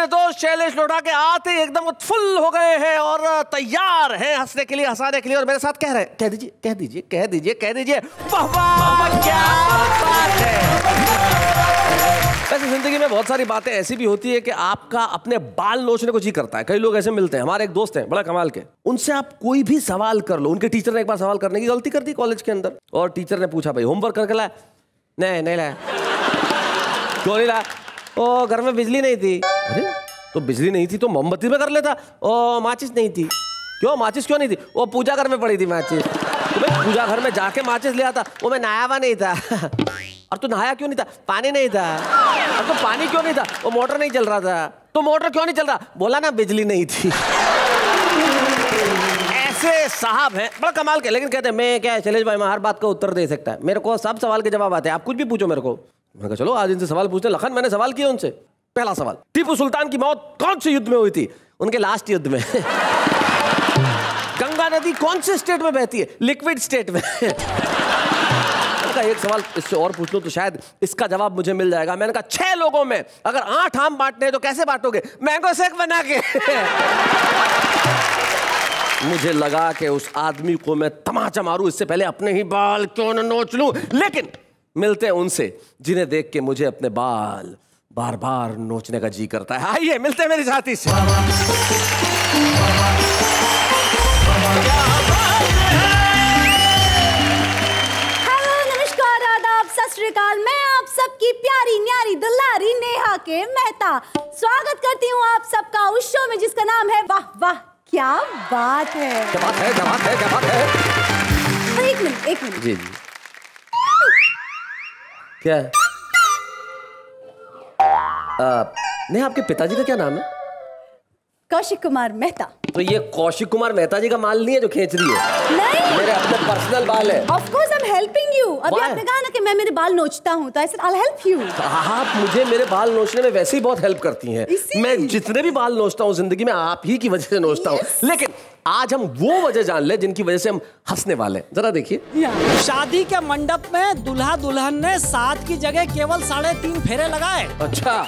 दोस्त शैलेश लोढ़ा के आते ही एकदम फुल हो गए हैं और तैयार हैं हंसने के लिए, हंसाने के लिए, और मेरे साथ कह रहे हैं, कह दीजिए कह दीजिए कह दीजिए कह दीजिए, वाह वाह क्या बात है। वैसे जिंदगी में बहुत सारी बातें ऐसी भी होती है कि आपका अपने बाल नोचने को जी करता है। कई लोग ऐसे मिलते हैं, हमारे एक दोस्त हैं बड़ा कमाल के, उनसे आप कोई भी सवाल कर लो। उनके टीचर ने एक बार सवाल करने की गलती कर दी कॉलेज के अंदर, और टीचर ने पूछा भाई होमवर्क करके लाया? नहीं लाया। क्यों नहीं लाया? ओ घर में बिजली नहीं थी। अरे तो बिजली नहीं थी तो मोमबत्ती में कर लेता। ओ माचिस नहीं थी। क्यों माचिस क्यों नहीं थी? वो पूजा घर में पड़ी थी माचिस। तो भाई पूजा घर में जाके माचिस ले आता। वो मैं नहाया हुआ नहीं था। और तू नहाया क्यों नहीं था? पानी नहीं था। और तो पानी क्यों नहीं था? वो मोटर नहीं चल रहा था। तो मोटर क्यों नहीं चल रहा? बोला ना बिजली नहीं थी। ऐसे साहब हैं बड़ा कमाल के, लेकिन कहते हैं मैं क्या शैलेश भाई मैं हर बात का उत्तर दे सकता है, मेरे को सब सवाल के जवाब आते हैं, आप कुछ भी पूछो मेरे को। मैंने कहा चलो आज इनसे सवाल पूछते हैं। लखन मैंने सवाल किया उनसे। पहला सवाल, टीपू सुल्तान की मौत कौन से युद्ध में हुई थी? उनके लास्ट युद्ध में। गंगा नदी कौन से स्टेट में बहती है? लिक्विड स्टेट में। एक सवाल इससे और पूछ लो तो शायद इसका जवाब मुझे मिल जाएगा। मैंने कहा 6 लोगों में अगर 8 आम बांटने हैं तो कैसे बांटोगे? मैंगो शेक बना के। मुझे लगा कि उस आदमी को मैं तमाचा मारूं इससे पहले अपने ही बाल क्यों न नोच लूं, लेकिन मिलते हैं उनसे जिन्हें देख के मुझे अपने बाल बार बार नोचने का जी करता है। आइए मिलते हैं मेरे साथी से। हेलो नमस्कार आदाब सत श्री अकाल, मैं आप सबकी प्यारी न्यारी दुलारी नेहा के मेहता स्वागत करती हूँ आप सबका उस शो में जिसका नाम है वाह वाह क्या बात है। क्या बात है, क्या बात है, क्या बात है। एक मिनट जी जी क्या है? नहीं आपके पिताजी का क्या नाम है? कौशिक कुमार मेहता। तो ये कौशिक कुमार मेहता जी का माल नहीं है जो खींच रही है? नहीं, मेरे अपने पर्सनल बाल है। Of course I'm helping you। अभी आपने कहा ना कि मैं मेरे बाल नोचता हूँ तो I said I'll help you। आप मुझे मेरे बाल नोचने में वैसे ही बहुत हेल्प करती हैं। मैं जितने भी बाल नोचता हूँ जिंदगी में आप ही की वजह से नोचता हूँ। लेकिन आज हम वो वजह जान ले जिनकी वजह से हम हंसने वाले हैं। जरा देखिए। शादी के मंडप में दूल्हा दुल्हन ने 7 की जगह केवल 3.5 फेरे लगाए। अच्छा।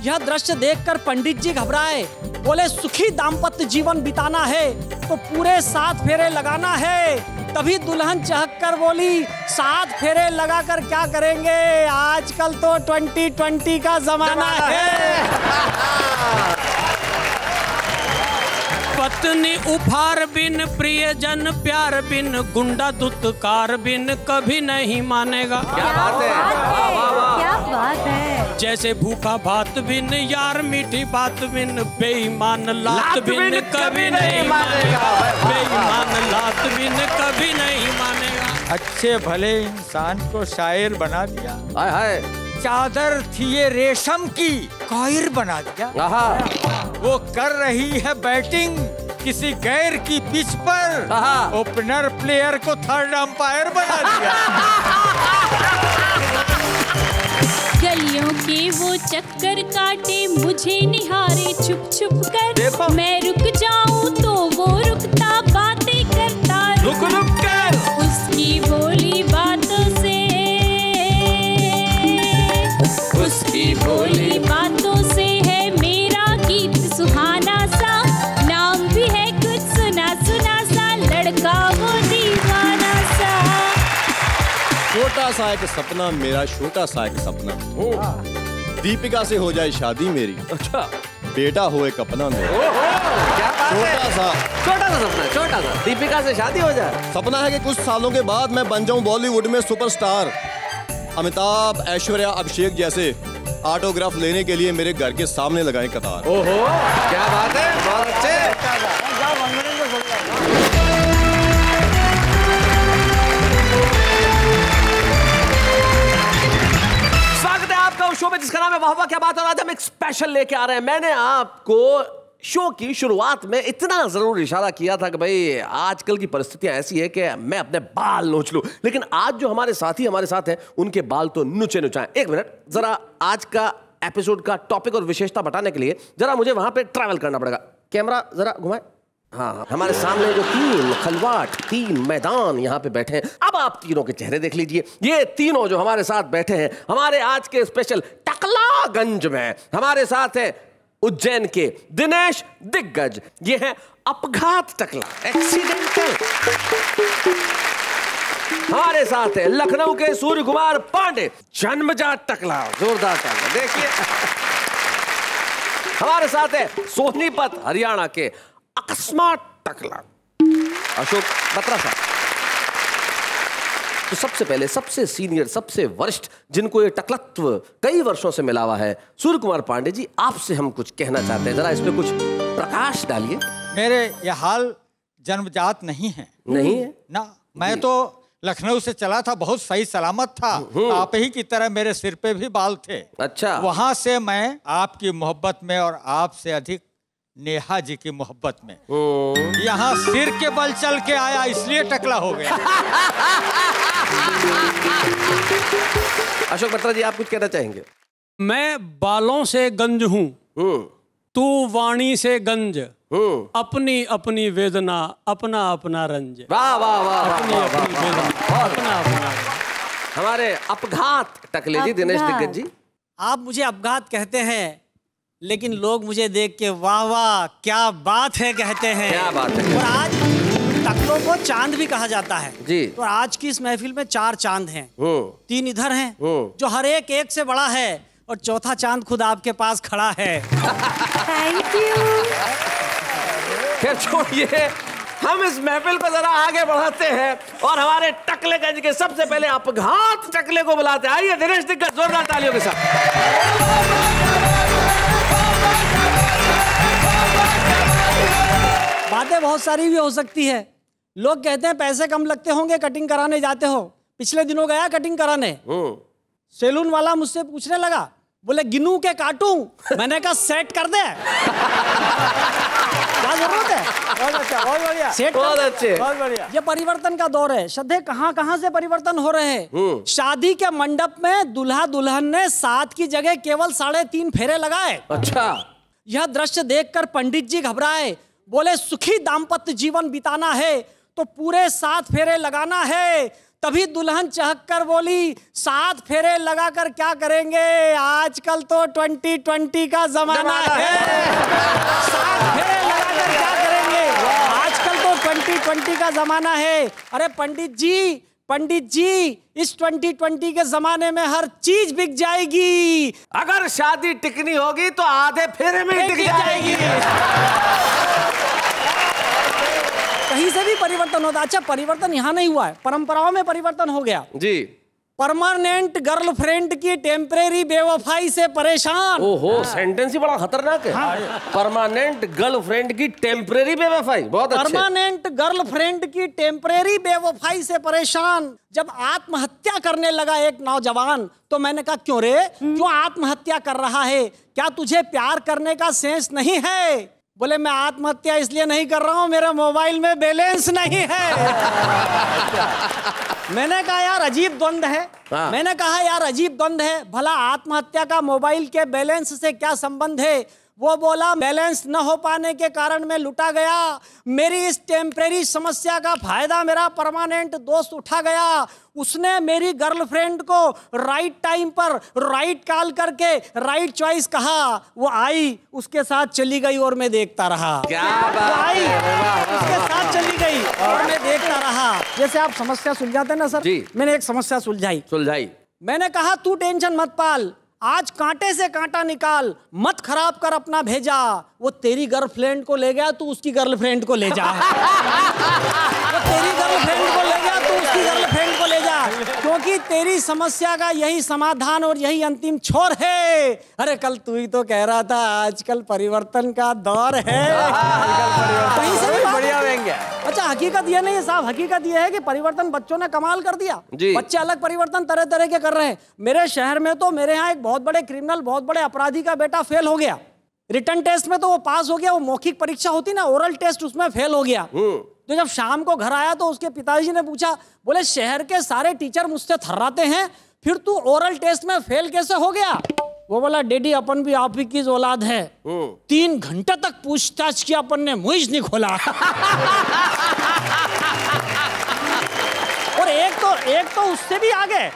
यह दृश्य देखकर पंडित जी घबराए, बोले सुखी दाम्पत्य जीवन बिताना है तो पूरे 7 फेरे लगाना है। तभी दुल्हन चहक कर बोली 7 फेरे लगाकर क्या करेंगे, आजकल तो 2020 का जमाना है। पत्नी उपहार बिन प्रियजन प्यार बिन गुंडा दुत्कार बिन कभी नहीं मानेगा। क्या बात है, वाह वाह वाह क्या बात है। जैसे भूखा भात बिन यार मीठी बात बिन बेईमान लात बिन कभी नहीं मानेगा। बेईमान लात बिन कभी नहीं मानेगा। अच्छे भले इंसान को शायर बना दिया। हाय हाय। चादर थी ये रेशम की कायर बना दिया। वो कर रही है बैटिंग किसी गैर की पिच पर, ओपनर प्लेयर को 3rd अंपायर बना दिया। गलियों के वो चक्कर काटे मुझे निहारे छुप छुप कर, मैं रुक जाऊं तो वो रुकता बातें करता रुक रुक कर। उसकी बोली बातों से, उसकी बोली बातों से है मेरा गीत सुहाना सा, नाम भी है कुछ सुना सुना सा, लड़का वो दीवाना सा। छोटा सा एक सपना मेरा, छोटा सा एक सपना, दीपिका से हो जाए शादी मेरी। अच्छा। बेटा हो एक अपना मेरा। क्या बात है। छोटा सा सपना, छोटा सा दीपिका से शादी हो जाए। सपना है कि कुछ सालों के बाद मैं बन जाऊं बॉलीवुड में सुपरस्टार। अमिताभ, ऐश्वर्या, अभिषेक जैसे ऑटोग्राफ लेने के लिए मेरे घर के सामने लगाएं कतार। ओहो क्या बात है, बहुत अच्छे। स्वागत है आपका उस शो में जिसका नाम है वाह वाह क्या बात है। आज हम एक स्पेशल लेके आ रहे हैं। मैंने आपको शो की शुरुआत में इतना जरूर इशारा किया था कि भाई आजकल की परिस्थितियां ऐसी है कि मैं अपने बाल नोच लूं, लेकिन आज जो हमारे साथी हमारे साथ हैं उनके बाल तो नुचे नुचाएं। एक मिनट, जरा आज का एपिसोड का टॉपिक और विशेषता बताने के लिए जरा मुझे वहां पे ट्रैवल करना पड़ेगा। कैमरा जरा घुमाए। हाँ, हमारे सामने जो 3 खलवाट 3 मैदान यहाँ पे बैठे हैं, अब आप तीनों के चेहरे देख लीजिए। ये तीनों जो हमारे साथ बैठे हैं हमारे आज के स्पेशल टकलागंज में, हमारे साथ है उज्जैन के दिनेश दिग्गज। ये है अपघात टकला, एक्सीडेंटल। हमारे साथ है लखनऊ के सूर्य कुमार पांडे, जन्मजात टकला, जोरदार टकला। देखिए हमारे साथ है सोनीपत हरियाणा के अकस्मात टकला, अशोक बत्रा साहब। तो सबसे पहले सबसे सीनियर, सबसे वरिष्ठ, जिनको ये टकलत्व कई वर्षों से मिला हुआ है, सूर्य कुमार पांडे जी, आपसे हम कुछ कहना चाहते हैं, जरा इस पे कुछ प्रकाश डालिए। मेरे ये हाल जन्मजात नहीं है। नहीं है ना, मैं तो लखनऊ से चला था, बहुत सही सलामत था, आप ही की तरह मेरे सिर पे भी बाल थे। अच्छा। वहां से मैं आपकी मोहब्बत में और आपसे अधिक नेहा जी की मोहब्बत में यहाँ सिर के बल चल के आया, इसलिए टकला हो गया। अशोक बत्रा जी, आप कुछ कहना चाहेंगे? मैं बालों से गंज हूँ, तू वाणी से गंज, अपनी अपनी वेदना, अपना अपना रंज। वाह वाह वाह, अपनी अपनी वेदना, अपना अपना। हमारे अपघात टकले जी, दिनेश दिग्गज जी। आप मुझे अपघात कहते हैं, लेकिन लोग मुझे देख के वाह वाह क्या बात है कहते हैं। क्या बात है। और आज टकलों को चांद भी कहा जाता है जी। तो आज की इस महफिल में 4 चांद हैं, 3 इधर हैं जो हर एक एक से बड़ा है, और चौथा चांद खुद आपके पास खड़ा है। Thank you. खैर छोड़िए, हम इस महफिल को जरा आगे बढ़ाते हैं और हमारे टकलेगंज के सबसे पहले अपघात टकले को बुलाते हैं। आइए दिनेश दिग्गज, जोरदार तालियों के साथ। बातें बहुत सारी भी हो सकती है। लोग कहते हैं पैसे कम लगते होंगे, कटिंग कराने जाते हो। पिछले दिनों गया कटिंग कराने, सैलून वाला मुझसे पूछने लगा, बोले गिनू के काटूं? मैंने कहा सेट कर दे। क्या जरूरत है? बहुत अच्छा, बहुत बढ़िया, सेट बहुत अच्छे, बहुत बढ़िया। ये परिवर्तन का दौर है। श्रद्धे कहाँ कहाँ से परिवर्तन हो रहे हैं। शादी के मंडप में दूल्हा दुल्हन ने 7 की जगह केवल 3.5 फेरे लगाए। अच्छा। यह दृश्य देखकर पंडित जी घबराए, बोले सुखी दाम्पत्य जीवन बिताना है तो पूरे 7 फेरे लगाना है। तभी दुल्हन चहककर बोली, 7 फेरे लगाकर क्या करेंगे, आजकल तो 2020 का जमाना है। 7 फेरे लगाकर क्या करेंगे, आजकल तो 2020 का जमाना है। अरे पंडित जी, इस 2020 के जमाने में हर चीज बिक जाएगी। अगर शादी टिकनी होगी तो आधे फेरे में टिक जाएगी। कहीं से भी परिवर्तन होता। अच्छा, परिवर्तन यहाँ नहीं हुआ है, परंपराओं में परिवर्तन हो गया जी। परमानेंट गर्लफ्रेंड की टेम्परेरी बेवफाई से परेशान। ओहो, सेंटेंस ही बड़ा खतरनाक है। परमानेंट गर्लफ्रेंड की टेम्परेरी बेवफाई, बहुत अच्छे। परमानेंट गर्लफ्रेंड की टेम्परेरी बेवफाई से परेशान। जब आत्महत्या करने लगा एक नौजवान, तो मैंने कहा क्यों रे, क्यों आत्महत्या कर रहा है, क्या तुझे प्यार करने का सेंस नहीं है? बोले मैं आत्महत्या इसलिए नहीं कर रहा हूं, मेरे मोबाइल में बैलेंस नहीं है। मैंने कहा यार अजीब द्वंद है। मैंने कहा यार अजीब द्वंद है, भला आत्महत्या का मोबाइल के बैलेंस से क्या संबंध है? वो बोला बैलेंस न हो पाने के कारण मैं लुटा गया। मेरी इस टेम्परेरी समस्या का फायदा मेरा परमानेंट दोस्त उठा गया। उसने मेरी गर्लफ्रेंड को राइट टाइम पर राइट कॉल करके राइट चॉइस कहा। वो आई, उसके साथ चली गई और मैं देखता रहा। क्या बात आई, है, उसके साथ चली गई और मैं देखता रहा। जैसे आप समस्या सुलझाते ना सर, जी। मैंने एक समस्या सुलझाई। मैंने कहा तू टेंशन मत पाल, आज कांटे से कांटा निकाल, मत खराब कर अपना भेजा। वो तेरी गर्लफ्रेंड को ले गया, तू उसकी गर्लफ्रेंड को ले जा। वो तेरी गर्लफ्रेंड को ले गया, तू उसकी गर्लफ्रेंड को ले जा, क्योंकि तेरी समस्या का यही समाधान और यही अंतिम छोर है। अरे कल तू ही तो कह रहा था आजकल परिवर्तन का दौर है। कहीं से भी बढ़िया व्यंग्य। अच्छा, हकीकत ये नहीं है साहब, हकीकत ये है कि परिवर्तन बच्चों ने कमाल कर दिया। बच्चे अलग परिवर्तन तरह तरह के कर रहे हैं। मेरे शहर में तो मेरे यहाँ एक बहुत बड़े क्रिमिनल, बहुत बड़े अपराधी का बेटा फेल हो गया। रिटर्न टेस्ट में तो वो पास हो गया, वो मौखिक परीक्षा होती ना, ओरल टेस्ट, उसमें फेल हो गया। तो जब शाम को घर आया तो उसके पिताजी ने पूछा, बोले शहर के सारे टीचर मुझसे थर्राते हैं, फिर तू ओरल टेस्ट में फेल कैसे हो गया? वो बोला डैडी अपन भी आप ही की औलाद है। 3 घंटे तक पूछताछ किया, अपन ने मुंह नहीं खोला। और एक तो उससे भी आगे,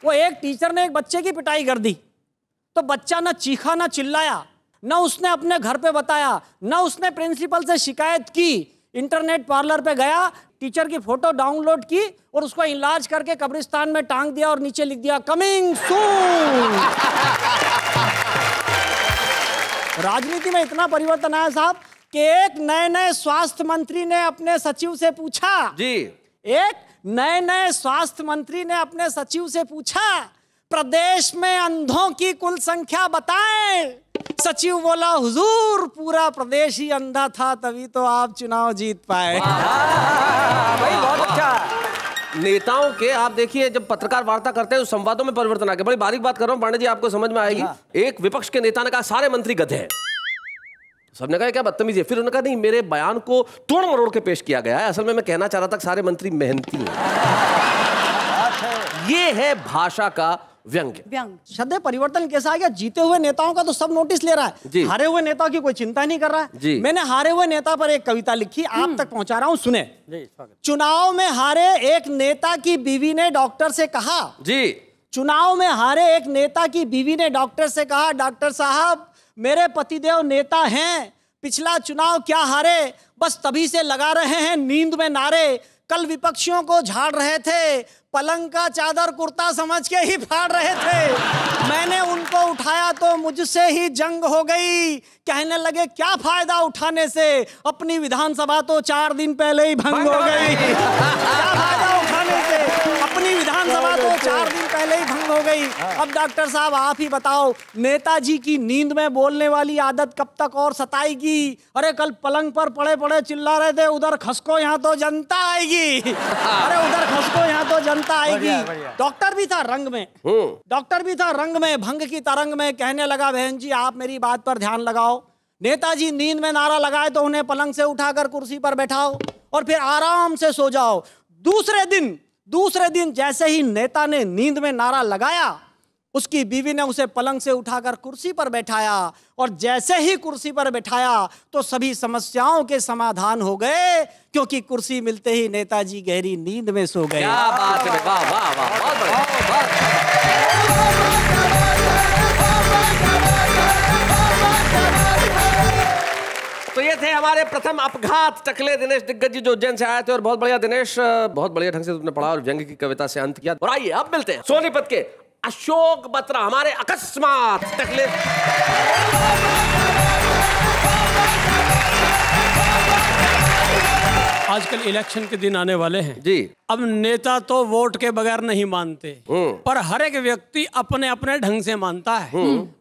वो एक टीचर ने एक बच्चे की पिटाई कर दी, तो बच्चा ना चीखा ना चिल्लाया, न उसने अपने घर पे बताया, न उसने प्रिंसिपल से शिकायत की। इंटरनेट पार्लर पे गया, टीचर की फोटो डाउनलोड की और उसको इलाज करके कब्रिस्तान में टांग दिया और नीचे लिख दिया कमिंग सून। राजनीति में इतना परिवर्तन आया साहब कि एक नए स्वास्थ्य मंत्री ने अपने सचिव से पूछा जी, एक नए स्वास्थ्य मंत्री ने अपने सचिव से पूछा, प्रदेश में अंधों की कुल संख्या बताएं। सचिव बोला, हुजूर पूरा प्रदेश ही अंधा था, तभी तो आप चुनाव जीत पाए। भाई बहुत अच्छा। नेताओं के आप देखिए जब पत्रकार वार्ता करते हैं तो संवादों में परिवर्तन आ गया। बड़ी बारीक बात कर रहा हूं पांडे जी, आपको समझ में आएगी। एक विपक्ष के नेता ने कहा सारे मंत्री गधे हैं, सबने कहा क्या बदतमीजी है। फिर उन्होंने कहा नहीं, मेरे बयान को तोड़ मरोड़ के पेश किया गया है, असल में मैं कहना चाह रहा था सारे मंत्री मेहनती हैं। ये है भाषा का व्यंग्य। शब्द परिवर्तन कैसा आ गया, जीते हुए नेताओं का तो सब नोटिस ले रहा है, हारे हुए नेता की कोई चिंता नहीं कर रहा है। मैंने हारे हुए नेता पर एक कविता लिखी, आप तक पहुंचा रहा हूं, सुने। चुनाव में हारे एक नेता की बीवी ने डॉक्टर से कहा जी, चुनाव में हारे एक नेता की बीवी ने डॉक्टर से कहा, डॉक्टर साहब मेरे पतिदेव नेता हैं, पिछला चुनाव क्या हारे, बस तभी से लगा रहे हैं नींद में नारे। कल विपक्षियों को झाड़ रहे थे, पलंग का चादर कुर्ता समझ के ही फाड़ रहे थे। मैंने उनको उठाया तो मुझसे ही जंग हो गई, कहने लगे क्या फायदा उठाने से, अपनी विधानसभा तो 4 दिन पहले ही भंग हो गई। क्या फायदा उठाने से, अपनी विधानसभा तो 4 दिन पहले ही भंग हो गई। अब डॉक्टर साहब आप ही बताओ, नेताजी की नींद में बोलने वाली आदत कब तक और सताएगी। अरे कल पलंग पर पड़े पड़े चिल्ला रहे थे, उधर खसको यहाँ तो जनता आएगी। अरे उधर खसको यहाँ तो जनता आएगी। डॉक्टर भी था रंग में, डॉक्टर भी था रंग में, भंग की तरंग में, कहने लगा बहन जी आप मेरी बात पर ध्यान लगाओ। नेताजी नींद में नारा लगाए तो उन्हें पलंग से उठाकर कुर्सी पर बैठाओ और फिर आराम से सो जाओ। दूसरे दिन जैसे ही नेता ने नींद में नारा लगाया, उसकी बीवी ने उसे पलंग से उठाकर कुर्सी पर बैठाया और जैसे ही कुर्सी पर बैठाया तो सभी समस्याओं के समाधान हो गए, क्योंकि कुर्सी मिलते ही नेताजी गहरी नींद में सो गए। क्या बात है, वाह वाह वाह, बहुत बढ़िया। तो ये थे हमारे प्रथम अपघात टकले दिनेश दिग्गज जी जो उज्जैन से आए थे। और बहुत बढ़िया दिनेश, बहुत बढ़िया ढंग से तुमने पढ़ा और व्यंग्य की कविता से अंत किया। और आइए अब मिलते हैं सोनीपत के अशोक बत्रा, हमारे अकस्मात टकले। आजकल इलेक्शन के दिन आने वाले हैं जी। अब नेता तो वोट के बगैर नहीं मानते, पर हर एक व्यक्ति अपने अपने ढंग से मानता है।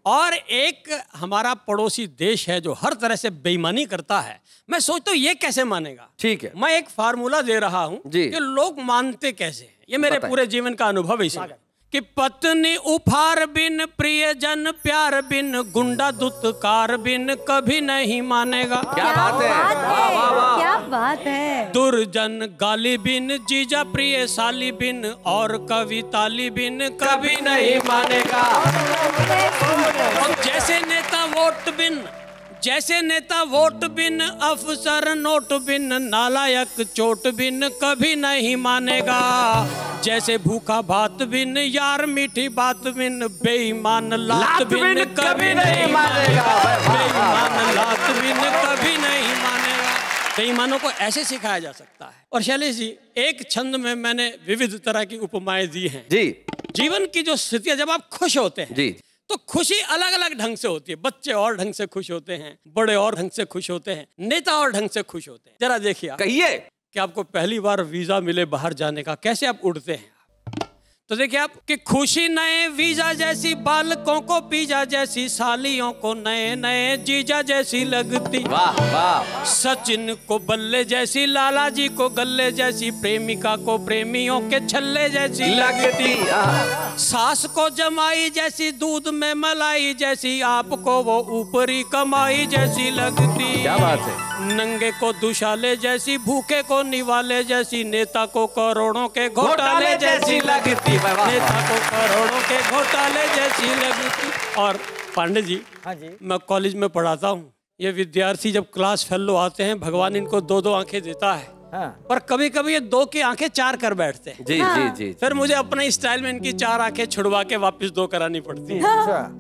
और एक हमारा पड़ोसी देश है जो हर तरह से बेईमानी करता है। मैं सोचता हूँ ये कैसे मानेगा। ठीक है, मैं एक फार्मूला दे रहा हूँ कि लोग मानते कैसे हैं। ये मेरे पूरे जीवन का अनुभव है कि पत्नी उपहार बिन, प्रियजन प्यार बिन, गुंडा दुत्कार बिन कभी नहीं मानेगा। क्या बात है, वाह वाह वाह, क्या बात है। दुर्जन गाली बिन, जीजा प्रिय साली बिन, और कवि ताली बिन कभी नहीं मानेगा। जैसे नेता वोट बिन, जैसे नेता वोट बिन, अफसर नोट बिन, नालायक चोट बिन कभी नहीं मानेगा। जैसे भूखा भात बिन, यार मीठी बात बिन, बेईमान लात बिन कभी नहीं मानेगा। बेईमान लात बिन कभी नहीं मानेगा। बेईमानों को ऐसे सिखाया जा सकता है। और शैलेश जी, एक छंद में मैंने विविध तरह की उपमाएं दी हैं जी। जीवन की जो स्थिति है, जब आप खुश होते हैं जी, तो खुशी अलग अलग ढंग से होती है। बच्चे और ढंग से खुश होते हैं, बड़े और ढंग से खुश होते हैं, नेता और ढंग से खुश होते हैं। जरा देखिए, कहिए कि आपको पहली बार वीजा मिले बाहर जाने का, कैसे आप उड़ते हैं। तो देखिए आप कि खुशी नए वीजा जैसी, बालकों को पिज्जा जैसी, सालियों को नए नए जीजा जैसी लगती। वाह वाह। सचिन को बल्ले जैसी, लाला जी को गल्ले जैसी, प्रेमिका को प्रेमियों के छल्ले जैसी लगती। सास को जमाई जैसी, दूध में मलाई जैसी, आपको वो ऊपरी कमाई जैसी लगती। क्या बात है। नंगे को दुशाले जैसी, भूखे को निवाले जैसी, नेता को करोड़ों के घोटाले जैसी लगती। नेता को करोड़ों के घोटाले जैसी लगती। और पांडे जी, हाँ जी, मैं कॉलेज में पढ़ाता हूँ। ये विद्यार्थी जब क्लास फेलो आते हैं, भगवान इनको 2-2 आंखें देता है। पर कभी कभी ये 2 की आंखें 4 कर बैठते हैं। जी जी जी। फिर मुझे अपने स्टाइल में इनकी 4 आंखें छुड़वा के वापस 2 करानी पड़ती है।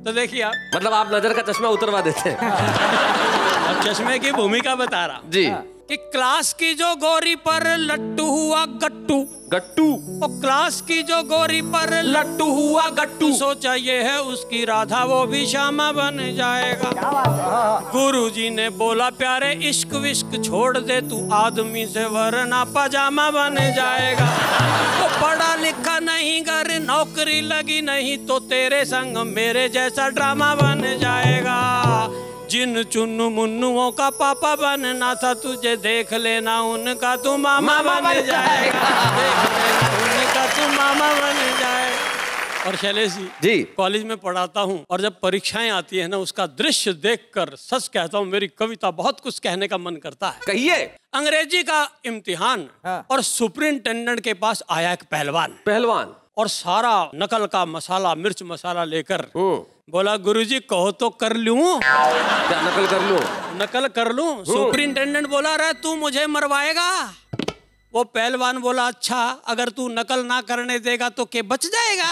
तो देखिए आप, मतलब आप नजर का चश्मा उतरवा देते हैं। अब चश्मे की भूमिका बता रहा जी। कि क्लास की जो गोरी पर लट्टू हुआ गट्टू, गट्टू। और क्लास की जो गोरी पर लट्टू हुआ गट्टू, सोचा ये है उसकी राधा वो भी श्यामा बन जाएगा। गुरुजी ने बोला प्यारे इश्क विश्क छोड़ दे तू आदमी से वरना पजामा बन जाएगा। तो पढ़ा लिखा नहीं घर नौकरी लगी नहीं तो तेरे संग मेरे जैसा ड्रामा बन जाएगा। जिन चुन्नू मुन्नुओं का पापा बनना था तुझे देख लेना उनका तू मामा बन जाएगा। देख लेना उनका तू मामा बन जाएगा। और शैलेश जी, कॉलेज में पढ़ाता हूँ और जब परीक्षाएं आती है ना, उसका दृश्य देखकर सच कहता हूँ मेरी कविता बहुत कुछ कहने का मन करता है। कहिए। अंग्रेजी का इम्तिहान और सुपरिंटेंडेंट के पास आया एक पहलवान और सारा नकल का मसाला मिर्च मसाला लेकर बोला गुरुजी कहो तो कर लूं। क्या नकल कर लूं? नकल कर लूं। सुपरिंटेंडेंट बोला रहा तू मुझे मरवाएगा। वो पहलवान बोला अच्छा अगर तू नकल ना करने देगा तो के बच जाएगा।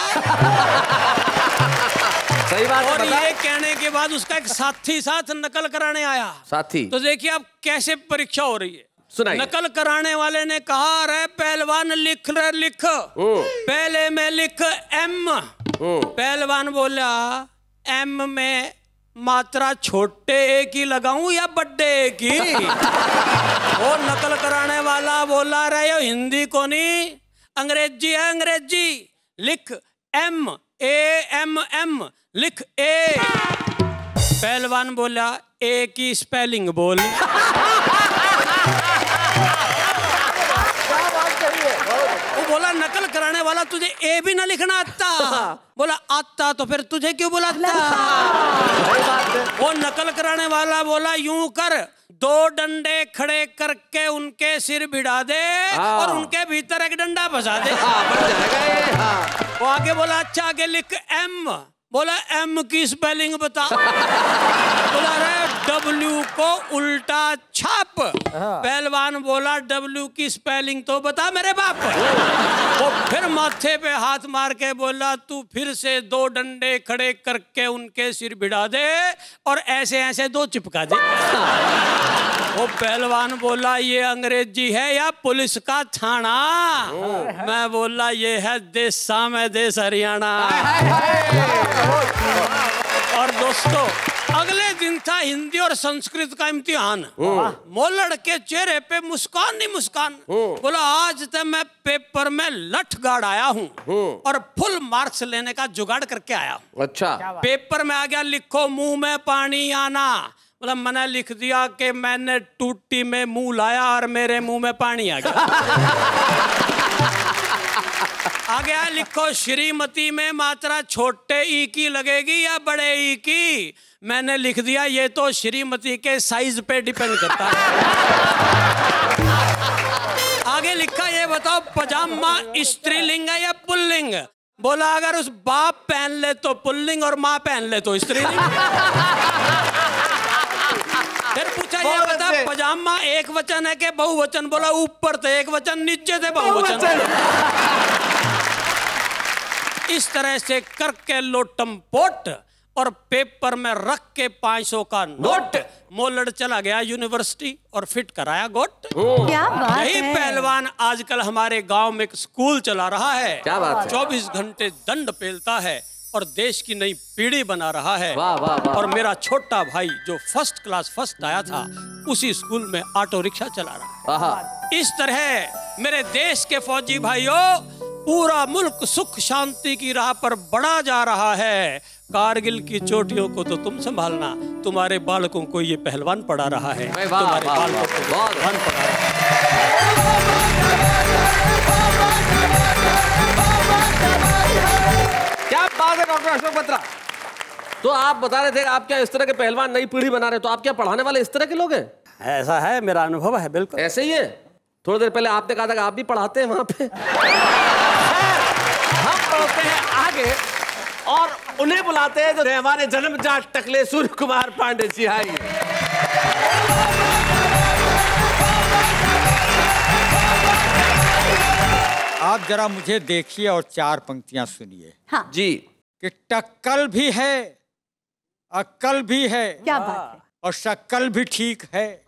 सही बात है। और ये कहने के बाद उसका एक साथी साथ नकल कराने आया। साथी। तो देखिए अब कैसे परीक्षा हो रही है। सुनाइए। नकल कराने वाले ने कहा रे पहलवान लिख रे लिख। पहले में लिख एम। पहलवान बोला एम में मात्रा छोटे ए की लगाऊं या बड्डे ए की। वो नकल कराने वाला बोला रहे हो हिंदी को नहीं अंग्रेजी है अंग्रेजी। लिख एम ए एम एम लिख ए। पहलवान बोला ए की स्पेलिंग बोल। वो बोला नकल कराने वाला तुझे ए भी ना लिखना आता। बोला आता तो फिर तुझे क्यों बुलाता। वो नकल कराने वाला बोला यूं कर 2 डंडे खड़े करके उनके सिर भिड़ा दे और उनके भीतर एक डंडा फंसा दे। वो आगे बोला अच्छा आगे लिख एम। बोला एम की स्पेलिंग बता। बोला रे डब्ल्यू को उल्टा छाप। पहलवान बोला डब्ल्यू की स्पेलिंग तो बता मेरे बाप। वो फिर माथे पे हाथ मार के बोला तू फिर से 2 डंडे खड़े करके उनके सिर भिड़ा दे और ऐसे ऐसे 2 चिपका दे। वो पहलवान बोला ये अंग्रेजी है या पुलिस का थाना। मैं बोला ये है देश में देश हरियाणा। और दोस्तों अगले दिन था हिंदी और संस्कृत का इम्तिहान। मोलड़ के चेहरे पे मुस्कान ही मुस्कान। बोला आज तक मैं पेपर में लठ गाड़ आया हूँ और फुल मार्क्स लेने का जुगाड़ करके आया हूँ। अच्छा। पेपर में आ गया लिखो मुंह में पानी आना। मतलब मैंने लिख दिया कि मैंने टूटी में मुंह लाया और मेरे मुंह में पानी आ गया। आ गया लिखो श्रीमती में मात्रा छोटे ई की लगेगी या बड़े ई की। मैंने लिख दिया ये तो श्रीमती के साइज पे डिपेंड करता है। आगे लिखा ये बताओ पजामा स्त्रीलिंग है या पुल्लिंग। बोला अगर उस बाप पहन ले तो पुल्लिंग और माँ पहन ले तो स्त्रीलिंग। फिर पूछा ये बता पजामा एक वचन है कि बहुवचन। बोला ऊपर थे एक वचन नीचे थे बहुवचन। इस तरह से करके लोटम पोट और पेपर में रख के 500 का नोट मोलड़ चला गया यूनिवर्सिटी और फिट कराया गोट। क्या बात यही है। पहलवान आजकल हमारे गांव में एक स्कूल चला रहा है। क्या बात है। 24 घंटे दंड पेलता है और देश की नई पीढ़ी बना रहा है। वाह वाह वाह। और मेरा छोटा भाई जो फर्स्ट क्लास फर्स्ट आया था उसी स्कूल में ऑटो रिक्शा चला रहा है। इस तरह मेरे देश के फौजी भाइयों पूरा मुल्क सुख शांति की राह पर बढ़ा जा रहा है। कारगिल की चोटियों को तो तुम संभालना, तुम्हारे बालकों को ये पहलवान पढ़ा रहा है। तुम्हारे बालकों को पहलवान पढ़ा रहा है। क्या बात है डॉक्टर अशोक बत्रा। तो आप बता रहे थे आप क्या इस तरह के पहलवान नई पीढ़ी बना रहे, तो आप क्या पढ़ाने वाले इस तरह के लोग हैं? ऐसा है, मेरा अनुभव है। बिल्कुल ऐसे ही है। थोड़ी देर पहले आपने कहा था कि आप भी पढ़ाते हैं वहां पे। हम पढ़ते हैं आगे और उन्हें बुलाते हैं जो हमारे जन्मजात टकले सूर्य कुमार पांडे जी। आइए। आप जरा मुझे देखिए और 4 पंक्तियां सुनिए। हाँ जी। कि टक्कल भी है, अक्कल भी है, क्या बात है, और शक्ल भी ठीक है।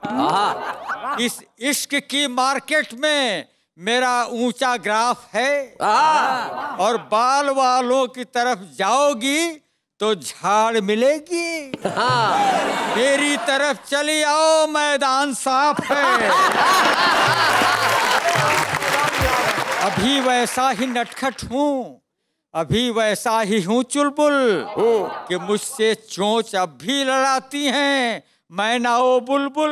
इस इश्क की मार्केट में मेरा ऊंचा ग्राफ है, और बाल वालों की तरफ जाओगी तो झाड़ मिलेगी। मेरी तरफ चली आओ, मैदान साफ है। अभी वैसा ही नटखट हूँ, अभी वैसा ही हूँ चुलबुल, कि मुझसे चोंच अब भी लड़ाती हैं मैं ना ओ बुलबुल।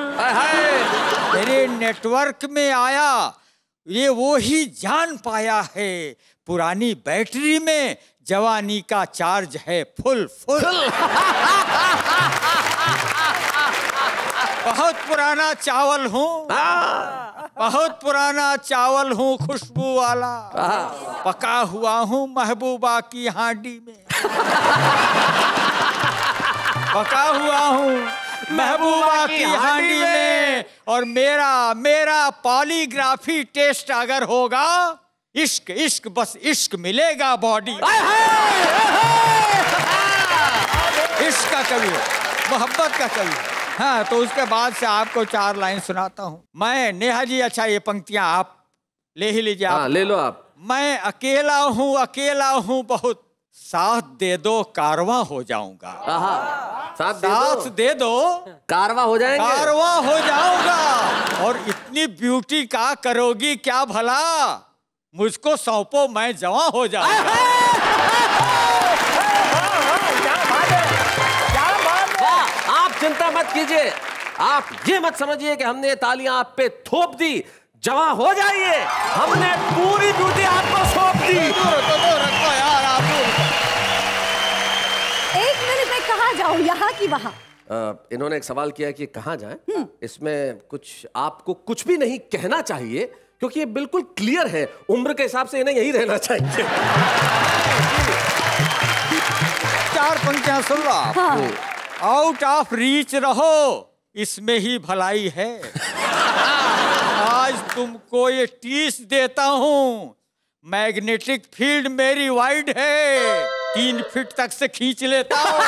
मेरे नेटवर्क में आया ये वो ही जान पाया है, पुरानी बैटरी में जवानी का चार्ज है फुल फुल। बहुत पुराना चावल हूँ, बहुत पुराना चावल हूँ खुशबू वाला, पका हुआ हूँ महबूबा की हांडी में। पका हुआ हूँ महबूबा की हांडी में, और मेरा पॉलीग्राफी टेस्ट अगर होगा, इश्क इश्क बस इश्क मिलेगा बॉडी। इश्क का कवि, मोहब्बत का कवि। हाँ, तो उसके बाद से आपको 4 लाइन सुनाता हूँ मैं। नेहा जी, अच्छा ये पंक्तियां आप ले ही लीजिए। आप ले लो आप। मैं अकेला हूँ बहुत, साथ दे दो कारवां हो जाऊंगा। साथ दे दो कारवां हो जाएंगे, कारवां हो जाऊंगा। और इतनी ब्यूटी का करोगी क्या भला, मुझको सौंपो मैं जवां हो जाऊंगा। आप चिंता मत कीजिए, आप ये मत समझिए कि हमने तालियां आप पे थोप दी, जवां हो जाइए, हमने पूरी ब्यूटी आपको सौंप दी। रखो यार आप। 1 मिनट में कहाँ जाऊँ, यहाँ की वहाँ? इन्होंने एक सवाल किया कि कहाँ जाएं। इसमें कुछ आपको कुछ भी नहीं कहना चाहिए, क्योंकि ये बिल्कुल क्लियर है, उम्र के हिसाब से इन्हें यही रहना चाहिए। 4 पंक्तियां सुन लो आप। आउट ऑफ रीच रहो, इसमें ही भलाई है। आज तुमको ये टीस देता हूँ, मैग्नेटिक फील्ड मेरी वाइड है, 3 फीट तक से खींच लेता हूँ।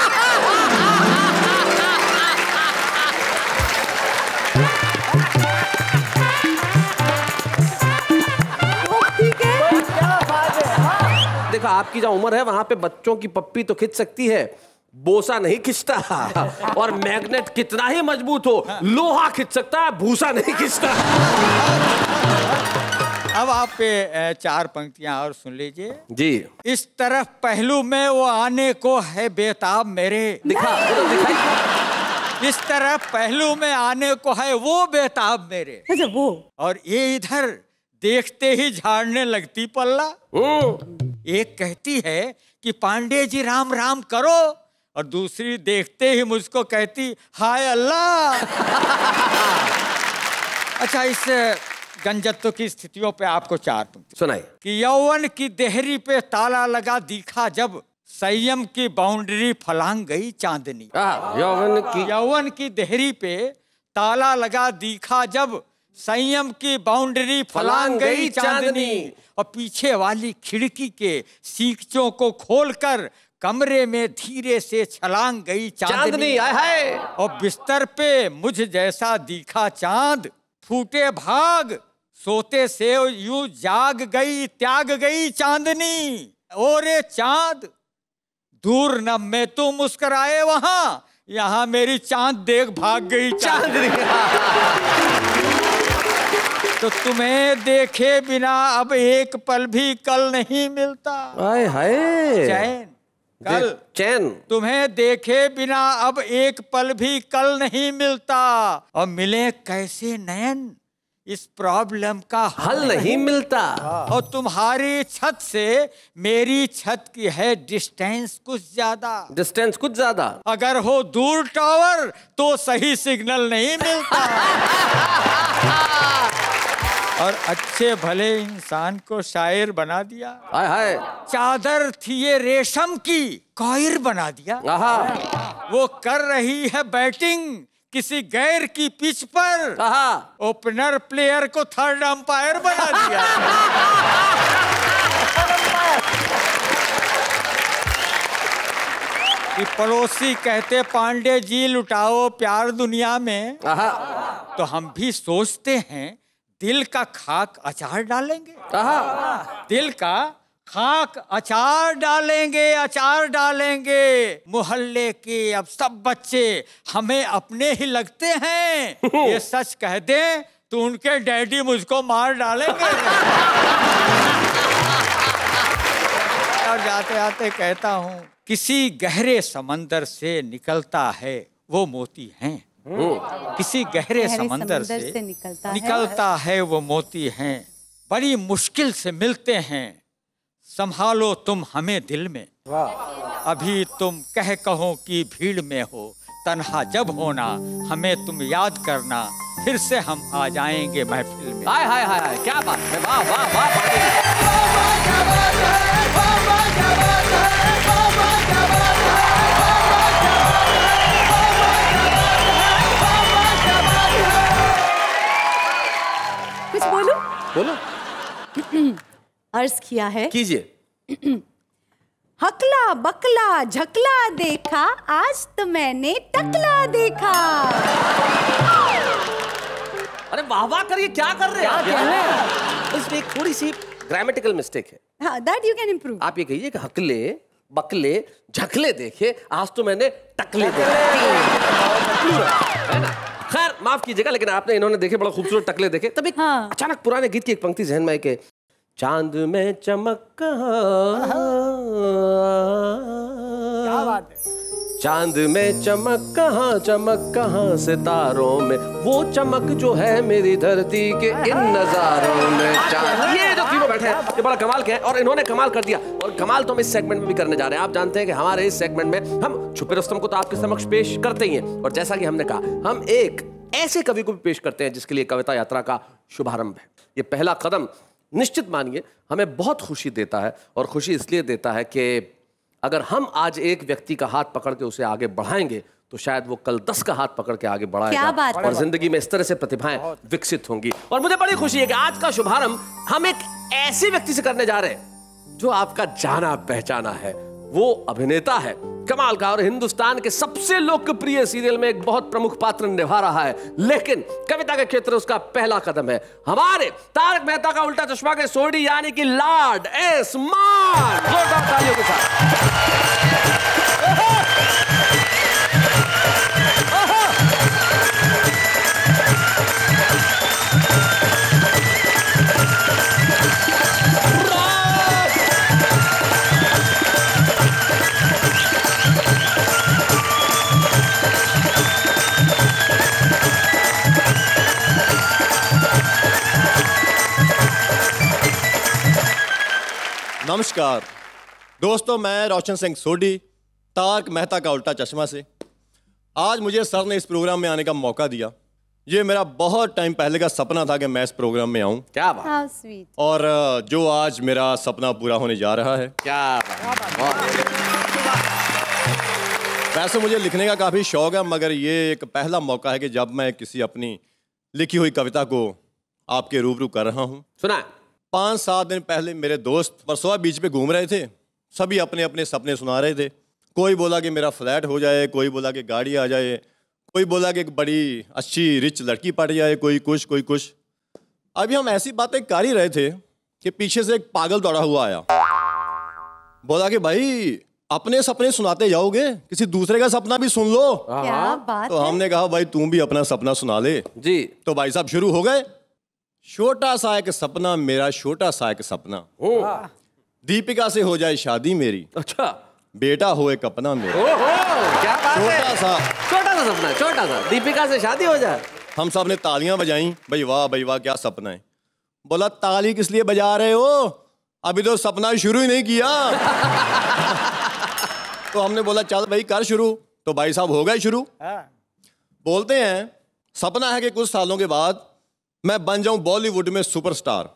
देखो, आपकी जो उम्र है वहां पे बच्चों की पप्पी तो खिंच सकती है, बोसा नहीं खिंचता। और मैग्नेट कितना ही मजबूत हो, लोहा खिंच सकता है, भूसा नहीं खिंचता। अब आप 4 पंक्तियां और सुन लीजिए जी। इस तरफ पहलू में वो आने को है बेताब मेरे। दिखाई। इस तरफ पहलू में आने को है वो बेताब मेरे। अच्छा वो। और ये इधर देखते ही झाड़ने लगती पल्ला। एक कहती है कि पांडे जी राम राम करो, और दूसरी देखते ही मुझको कहती हाय अल्लाह। अच्छा, इस गंजत्व की स्थितियों पे आपको 4 पंक्ति सुनाई। कि यौवन की देहरी पे ताला लगा दिखा जब, संयम की बाउंड्री फलांग गई चांदनी। यौवन की देहरी पे ताला लगा दिखा जब, संयम की बाउंड्री फलांग गई चांदनी। और पीछे वाली खिड़की के सीखचों को खोलकर कमरे में धीरे से छलांग गई चांदनी। और बिस्तर पे मुझ जैसा दिखा चांद, फूटे भाग सोते से यूं जाग गई त्याग गई चांदनी। ओरे चांद दूर न में तू मुस्कुराए वहां, यहाँ मेरी चांद देख भाग गई चांदनी। तो तुम्हें देखे बिना अब एक पल भी कल नहीं मिलता। हाय हाय चैन कल चैन, तुम्हें देखे बिना अब एक पल भी कल नहीं मिलता। और मिले कैसे नयन, इस प्रॉब्लम का हल नहीं मिलता। और तुम्हारी छत से मेरी छत की है डिस्टेंस कुछ ज्यादा। अगर हो दूर टावर तो सही सिग्नल नहीं मिलता। और अच्छे भले इंसान को शायर बना दिया। हाय हाय। चादर थी ये रेशम की, कायर बना दिया। वो कर रही है बैटिंग किसी गैर की पिच पर, ओपनर प्लेयर को 3rd अंपायर बना दिया। कि पड़ोसी कहते पांडे जी लुटाओ प्यार दुनिया में, तो हम भी सोचते हैं दिल का खाक अचार डालेंगे। दिल का खाक अचार डालेंगे, अचार डालेंगे। मोहल्ले के अब सब बच्चे हमें अपने ही लगते हैं। ये सच कह दें तो उनके डैडी मुझको मार डालेंगे। और जाते आते कहता हूँ किसी गहरे समंदर से निकलता है वो मोती हैं। किसी गहरे समंदर से निकलता है वो मोती हैं। बड़ी मुश्किल से मिलते हैं, संभालो तुम हमें दिल में। अभी तुम कहो कि भीड़ में हो, तन्हा जब होना हमें तुम याद करना, फिर से हम आ जाएंगे महफिल में। हाय हाय हाय, क्या बात है, वाह वाह वाह। कुछ बोलो बोलो। अर्ज किया है, कीजिए। हकला बकला झकला देखा, आज तो मैंने टकला देखा। अरे वाह वाह करिए, क्या कर रहे हैं? इसमें एक थोड़ी सी ग्रामेटिकल मिस्टेक है। हाँ, that you can improve. आप ये कहिए कि हकले बकले झकले देखे, आज तो मैंने टकले देखे। है ना? खैर माफ कीजिएगा, लेकिन आपने इन्होंने देखे बड़ा खूबसूरत टकले देखे, तब एक अचानक पुराने गीत की एक पंक्ति जहन में आई कि चांद में चमक कहाँ, चांद में चमक कहाँ सितारों में, वो चमक जो है मेरी धरती के इन नजारों में। चांद, ये जो तीनों बैठे हैं ये बड़ा कमाल के हैं और इन्होंने कमाल कर दिया। और कमाल तो हम इस सेगमेंट में भी करने जा रहे हैं। आप जानते हैं कि हमारे इस सेगमेंट में हम छुपे रुस्तम को तो आपके समक्ष पेश करते ही हैं, और जैसा कि हमने कहा हम एक ऐसे कवि को भी पेश करते हैं जिसके लिए कविता यात्रा का शुभारंभ है। ये पहला कदम निश्चित मानिए हमें बहुत खुशी देता है, और खुशी इसलिए देता है कि अगर हम आज एक व्यक्ति का हाथ पकड़ के उसे आगे बढ़ाएंगे तो शायद वो कल 10 का हाथ पकड़ के आगे बढ़ाएगा, और जिंदगी में इस तरह से प्रतिभाएं विकसित होंगी। और मुझे बड़ी खुशी है कि आज का शुभारंभ हम एक ऐसे व्यक्ति से करने जा रहे हैं जो आपका जाना पहचाना है। वो अभिनेता है कमाल का, और हिंदुस्तान के सबसे लोकप्रिय सीरियल में एक बहुत प्रमुख पात्र निभा रहा है, लेकिन कविता के क्षेत्र उसका पहला कदम है। हमारे तारक मेहता का उल्टा चश्मा के सोडी यानी कि लॉर्ड एस मान, जोरदार तालियों के साथ। नमस्कार दोस्तों, मैं रोशन सिंह सोडी, तारक मेहता का उल्टा चश्मा से। आज मुझे सर ने इस प्रोग्राम में आने का मौका दिया। ये मेरा बहुत टाइम पहले का सपना था कि मैं इस प्रोग्राम में आऊं। क्या बात। How sweet. और जो आज मेरा सपना पूरा होने जा रहा है। क्या बात। वैसे मुझे लिखने का काफ़ी शौक है, मगर ये एक पहला मौका है कि जब मैं किसी अपनी लिखी हुई कविता को आपके रूबरू कर रहा हूँ। सुना 5-7 दिन पहले मेरे दोस्त परसों बीच पे घूम रहे थे, सभी अपने अपने सपने सुना रहे थे। कोई बोला कि मेरा फ्लैट हो जाए, कोई बोला कि गाड़ी आ जाए, कोई बोला कि एक बड़ी अच्छी रिच लड़की पड़ जाए, कोई कुछ। अभी हम ऐसी बातें कर ही रहे थे कि पीछे से एक पागल दौड़ा हुआ आया, बोला कि भाई अपने सपने सुनाते जाओगे, किसी दूसरे का सपना भी सुन लो। क्या बात तो हमने कहा भाई तू भी अपना सपना सुना ले जी। तो भाई साहब शुरू हो गए। छोटा सा एक सपना मेरा, छोटा सा एक सपना, दीपिका से हो जाए शादी मेरी, अच्छा बेटा हो एक अपना मेरा। क्या बात है। छोटा सा सपना, छोटा सा, दीपिका से शादी हो जाए। हम सब ने तालियां बजाई, भाई वाह क्या सपना है। बोला ताली किस लिए बजा रहे हो, अभी तो सपना शुरू ही नहीं किया। तो हमने बोला चल भाई कर शुरू, तो भाई साहब हो गए शुरू। बोलते हैं सपना है कि कुछ सालों के बाद मैं बन जाऊं बॉलीवुड में सुपरस्टार।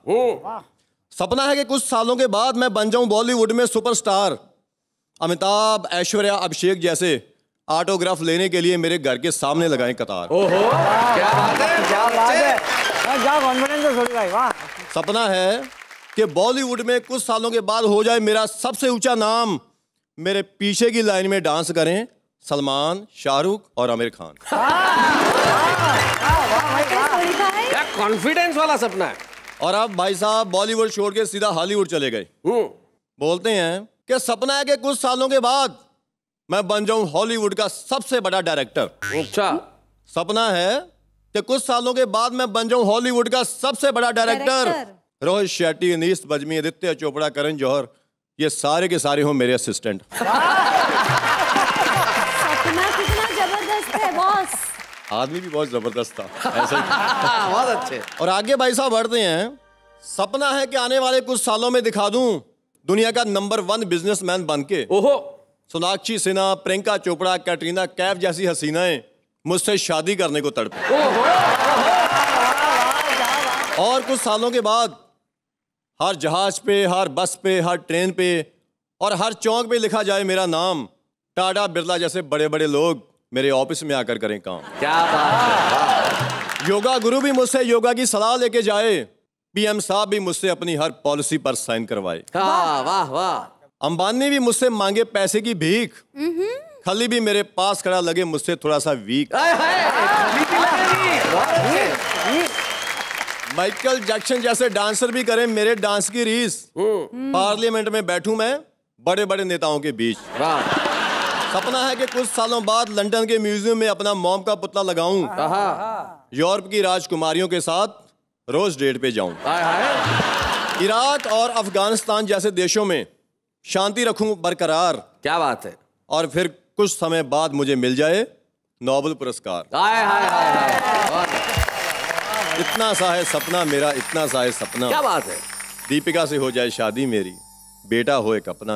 सपना है कि कुछ सालों के बाद मैं बन जाऊं बॉलीवुड में सुपरस्टार। अमिताभ, ऐश्वर्या, अभिषेक जैसे ऑटोग्राफ लेने के लिए मेरे घर के सामने लगाएं कतार। ओहो क्या बात है, क्या बात है। क्या कॉन्फिडेंस है सोडी भाई, वाह। सपना है कि बॉलीवुड में कुछ सालों के बाद हो जाए मेरा सबसे ऊंचा नाम। मेरे पीछे की लाइन में डांस करें सलमान, शाहरुख और आमिर खान। क्या कॉन्फिडेंस वाला सपना है। और अब भाई साहब बॉलीवुड छोड़ के सीधा हॉलीवुड चले गए। बोलते हैं कि सपना है कि कुछ सालों के बाद मैं बन जाऊं हॉलीवुड का सबसे बड़ा डायरेक्टर। अच्छा, सपना है कि कुछ सालों के बाद मैं बन जाऊं हॉलीवुड का सबसे बड़ा डायरेक्टर। रोहित शेट्टी, अनीस बज्मी, आदित्य चोपड़ा, करण जौहर, ये सारे के सारे हों मेरे असिस्टेंट। सपना कितना जबरदस्त है बॉस। आदमी भी बहुत जबरदस्त था ऐसे ही। बहुत अच्छे। और आगे भाई साहब बढ़ते हैं। सपना है कि आने वाले कुछ सालों में दिखा दूं दुनिया का नंबर 1 बिजनेसमैन बन के। ओहो, सोनाक्षी सिन्हा, प्रियंका चोपड़ा, कैटरीना कैफ जैसी हसीनाएं मुझसे शादी करने को तड़पे। और कुछ सालों के बाद हर जहाज पे, हर बस पे, हर ट्रेन पे और हर चौक पे लिखा जाए मेरा नाम। टाटा, बिरला जैसे बड़े बड़े लोग मेरे ऑफिस में आकर करें काम। क्या बात है। योगा गुरु भी मुझसे योगा की सलाह लेके जाए। पीएम साहब भी मुझसे अपनी हर पॉलिसी पर साइन करवाए। वाह वाह वाह। अंबानी भी मुझसे मांगे पैसे की भीख। खली भी मेरे पास खड़ा लगे मुझसे थोड़ा सा वीक। माइकल जैक्सन जैसे डांसर भी करें मेरे डांस की रीस। पार्लियामेंट में बैठूं मैं बड़े बड़े नेताओं के बीच। सपना है कि कुछ सालों बाद लंदन के म्यूजियम में अपना मॉम का पुतला लगाऊं। यूरोप की राजकुमारियों के साथ रोज डेट पे जाऊं। इराक और अफगानिस्तान जैसे देशों में शांति रखूं बरकरार। क्या बात है। और फिर कुछ समय बाद मुझे मिल जाए नोबेल पुरस्कार। इतना सा है सपना मेरा, इतना सा है सपना। क्या बात है। दीपिका से हो जाए शादी मेरी, बेटा हो एक अपना।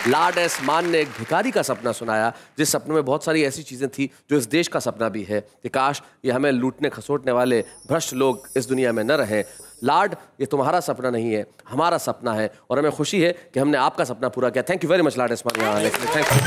लॉर्ड एस मान ने एक भिखारी का सपना सुनाया, जिस सपने में बहुत सारी ऐसी चीजें थी जो इस देश का सपना भी है कि काश ये हमें लूटने खसोटने वाले भ्रष्ट लोग इस दुनिया में न रहें। लॉर्ड, ये तुम्हारा सपना नहीं है, हमारा सपना है और हमें खुशी है कि हमने आपका सपना पूरा किया। Thank you very much lord S Maan. Thank you.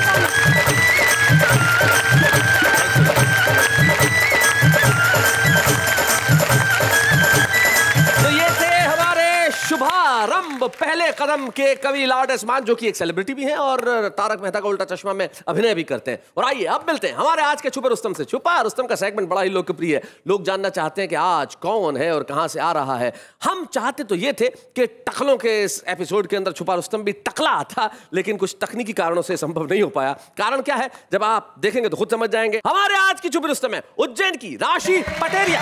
तो ये थे हमारे शुभारंभ पहले कदम के कवि लॉर्ड एस मान, जो कि एक सेलिब्रिटी भी हैं और तारक मेहता का उल्टा चश्मा में अभिनय भी करते हैं। और आइए अब मिलते हैं हमारे आज के छुपे रुस्तम से। छुपा रुस्तम का सेगमेंट बड़ा ही लोकप्रिय है। लोग जानना चाहते हैं कि आज कौन है और कहां से आ रहा है। हम चाहते तो ये थे कि टकलों के इस एपिसोड के अंदर छुपा रुस्तम भी टकला था, लेकिन कुछ तकनीकी कारणों से संभव नहीं हो पाया। कारण क्या है जब आप देखेंगे तो खुद समझ जाएंगे। हमारे आज की छुपे रुस्तम है उज्जैन की राशि पटेरिया।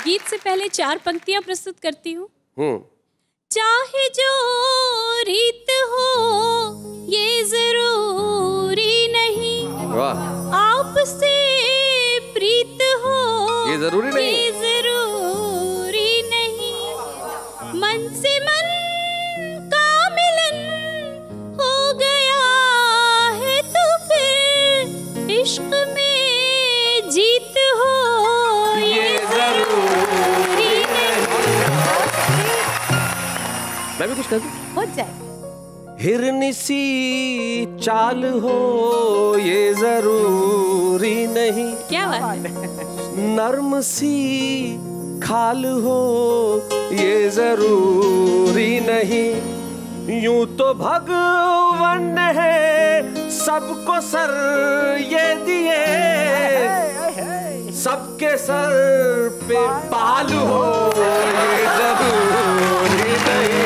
गीत से पहले 4 पंक्तियां प्रस्तुत करती हूँ। चाहे जो रीत हो ये जरूरी नहीं, आपसे प्रीत हो ये जरूरी नहीं, ये जरूरी नहीं, मन से मन का मिलन हो गया है तो फिर इश्क में जीत हो ये जरूरी नहीं। मैं भी कुछ कर दूं? हो जाए। हिरनी सी चाल हो ये जरूरी नहीं, क्या बात है। नर्म सी खाल हो ये जरूरी नहीं, यूं तो भगवान है सबको सर ये दिए, सबके सर पे बाल हो ये जरूरी नहीं।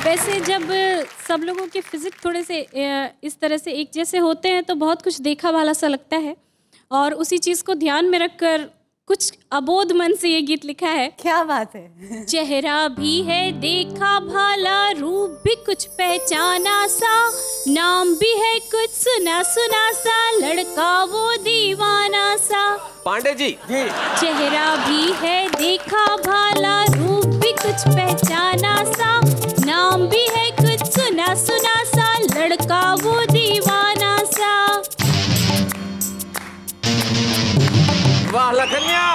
वैसे जब सब लोगों के फिजिक थोड़े से इस तरह से एक जैसे होते हैं तो बहुत कुछ देखा वाला सा लगता है, और उसी चीज को ध्यान में रखकर कुछ अबोध मन से ये गीत लिखा है। क्या बात है। चेहरा भी है देखा भाला, रूप भी कुछ पहचाना सा, नाम भी है कुछ सुना सुना सा, लड़का वो दीवाना सा। पांडे जी। चेहरा भी है देखा भाला, रूप भी कुछ पहचाना सा, नाम भी है कुछ सुना सुना सा, लड़का वो दीवाना सा। वाह लखनिया।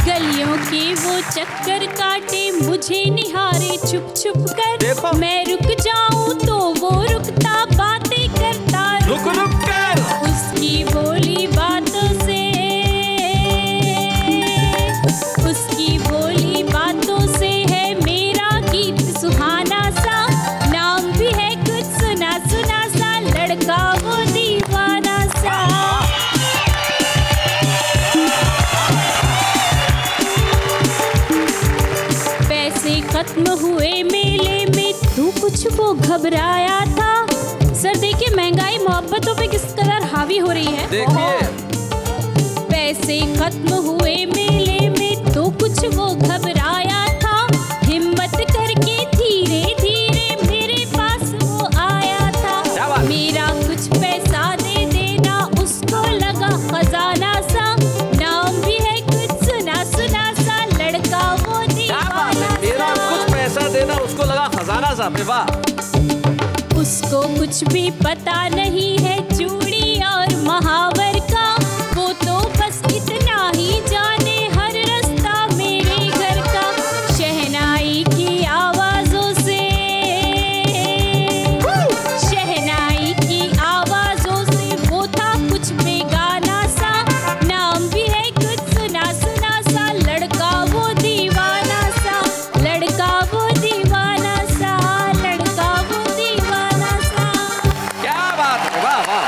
गलियों के वो चक्कर काटे मुझे निहारे छुप छुप कर। मैं रुक जाऊं तो वो रुकता बातें करता रुक रुक कर। उसकी बोली बातों से उसकी बोली बातों से है मेरा गीत सुहाना सा। नाम भी है कुछ सुना सुना सा, लड़का वो दीवाना सा। पैसे खत्म हुए मेले में तू कुछ वो घबराया था। सर देखिए महंगाई मोहब्बतों पे किस कदर हावी हो रही है। देखिए पैसे खत्म हुए मेले में तो कुछ वो घबराया था। हिम्मत करके धीरे धीरे मेरे पास वो आया था। मेरा कुछ पैसा दे देना उसको लगा खजाना सा। नाम भी है कुछ सुना सुना सा, लड़का वो दीवाना सा। मेरा कुछ पैसा देना उसको लगा खजाना सा। वाह। उसको कुछ भी पता नहीं है चूड़ी और महावर का। वो तो बस इतना ही जाने हर रास्ता मेरे घर का। शहनाई की आवाजों से शहनाई की आवाजों से वो था कुछ बेगाना सा। नाम भी है कुछ सुना सुना सा, लड़का वो दीवाना सा। लड़का वो दीवाना सा, लड़का वो दीवाना सा। क्या बात है, वाह वाह,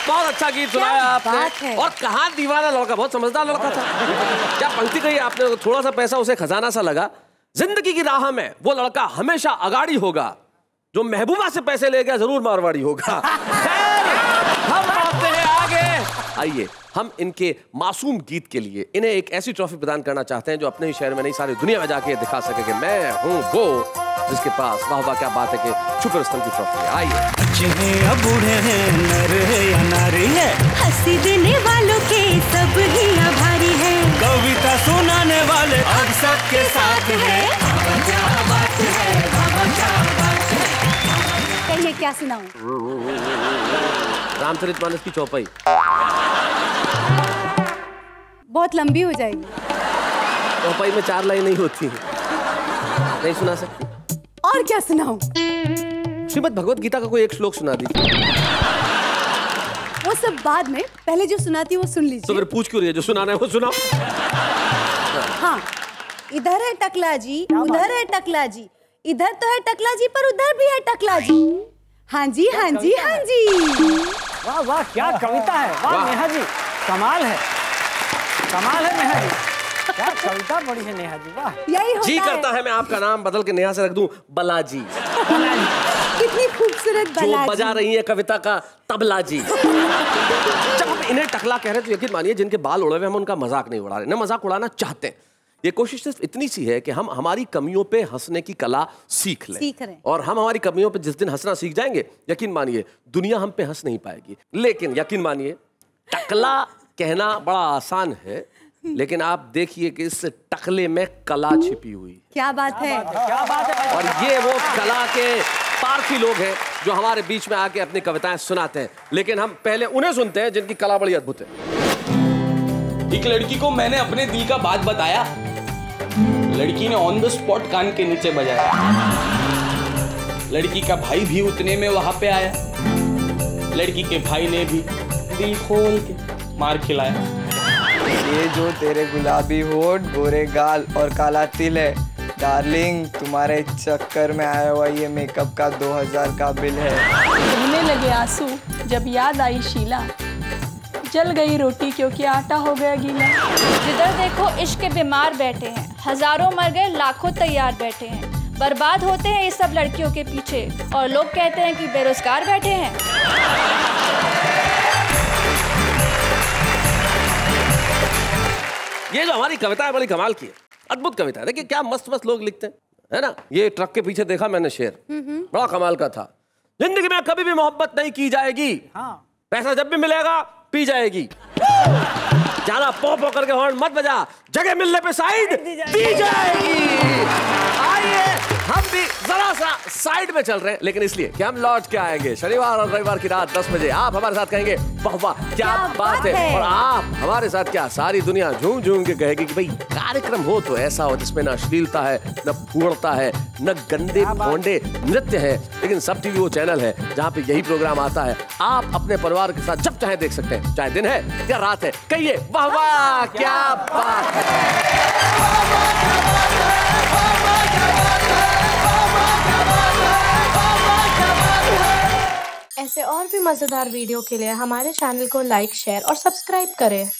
बहुत अच्छा गीत सुनाया आपने। और कहाँ दीवाना लड़का, बहुत समझदार लड़का था। क्या पंक्ति कही आपने, थोड़ा सा पैसा उसे खजाना सा लगा। जिंदगी की राह में वो लड़का हमेशा अगाड़ी होगा, जो महबूबा से पैसे ले गया जरूर मारवाड़ी होगा। हम बढ़ते हैं आगे। आइए हम इनके मासूम गीत के लिए इन्हें एक ऐसी ट्रॉफी प्रदान करना चाहते हैं जो अपने ही शहर में नहीं सारी दुनिया में जाके दिखा सके कि मैं हूँ वो जिसके पास वाह वाह क्या बात है कि छुपे रुस्तम की ट्रॉफी है। आइए। अच्छे हैं या बूढ़े हैं, नर है या नारी है, हंसी देने वालों के सब ही आभारी है। कविता सुनाने वाले अब सबके साथ है। कहिए क्या सुनाऊं? रामचरितमानस की चौपाई बहुत लंबी हो जाएगी। चौपाई में 4 लाइन नहीं होती, नहीं सुना सकती। और क्या सुनाऊं? श्रीमद् भगवत गीता का कोई एक श्लोक सुना दीजिए। वो सब बाद में, पहले जो सुनाती है वो सुन लीजिए। तो फिर पूछ क्यों रही है, जो सुनाना है वो सुनाओ। हाँ, इधर है टकला जी, उधर है टकला जी, इधर तो है टकला जी पर उधर भी है टकला जी। हाँ जी हाँ जी हाँ जी। वाह वाह क्या कविता है, वाह नेहा जी, कमाल है, कमाल है नेहा जी, क्या कविता पढ़ी है नेहा जी, वाह। यही होता जी करता है मैं आपका नाम बदल के नेहा से रख दूं बलाजी। कितनी खूबसूरत जो बलाजी। बजा रही है कविता का तबला जी। जब हम इन्हें टकला कह रहे हैं तो यकीन मानिए जिनके बाल उड़े हुए हम उनका मजाक नहीं उड़ा रहे, न मजाक उड़ाना चाहते हैं। ये कोशिश सिर्फ इतनी सी है कि हम हमारी कमियों पे हंसने की कला सीख लें। और हम हमारी कमियों पे जिस दिन हंसना सीख जाएंगे, यकीन मानिए दुनिया हम पे हंस नहीं पाएगी। लेकिन यकीन मानिए टकला कहना बड़ा आसान है, लेकिन आप देखिए कि इस टकले में कला छिपी हुई है। क्या बात है, क्या बात है। और ये वो कला के पारखी लोग हैं जो हमारे बीच में आके अपनी कविताएं सुनाते हैं। लेकिन हम पहले उन्हें सुनते हैं जिनकी कला बड़ी अद्भुत है। एक लड़की को मैंने अपने दिल का बात बताया, लड़की ने ऑन द स्पॉट कान के नीचे बजाया। लड़की का भाई भी उतने में वहां पे आया, लड़की के भाई ने भी दिल खोल के मार खिलाया। ये जो तेरे गुलाबी होठ, गोरे गाल और काला तिल है, डार्लिंग तुम्हारे चक्कर में आया हुआ ये मेकअप का 2000 का बिल है। बहने लगे आंसू जब याद आई शीला, जल गई रोटी क्योंकि आटा हो गया गीला। जिधर देखो इश्क के बीमार बैठे हैं, हजारों मर गए लाखों तैयार बैठे हैं। बर्बाद होते हैं ये सब लड़कियों के पीछे और लोग कहते हैं कि बेरोजगार बैठे हैं। ये जो हमारी कविता है बड़ी कमाल की है, अद्भुत कविता है। देखिए क्या मस्त मस्त लोग लिखते हैं, है ना। ये ट्रक के पीछे देखा मैंने शेर, बड़ा कमाल का था। जिंदगी में कभी भी मोहब्बत नहीं की जाएगी, पैसा जब भी मिलेगा पी जाएगी। ज्यादा पॉप होकर के हॉर्न मत बजा, जगह मिलने पे साइड दी जाएगी। आइए हम भी जरा सा साइड में चल रहे हैं, लेकिन इसलिए कि हम लौट के आएंगे शनिवार और रविवार की रात 10 बजे। आप हमारे साथ कहेंगे वाह वाह क्या बात है, और आप हमारे साथ क्या सारी दुनिया झूम झूम के कहेगी कि भाई कार्यक्रम हो तो ऐसा हो जिसमें न अश्लीलता है, न फूड़ता है, न गंदे भोंडे नृत्य है, लेकिन सब टीवी वो चैनल है जहाँ पे यही प्रोग्राम आता है। आप अपने परिवार के साथ जब चाहे देख सकते हैं, चाहे दिन है या रात है। कहिए वाह वाह क्या बात है। ऐसे और भी मजेदार वीडियो के लिए हमारे चैनल को लाइक, शेयर और सब्सक्राइब करें।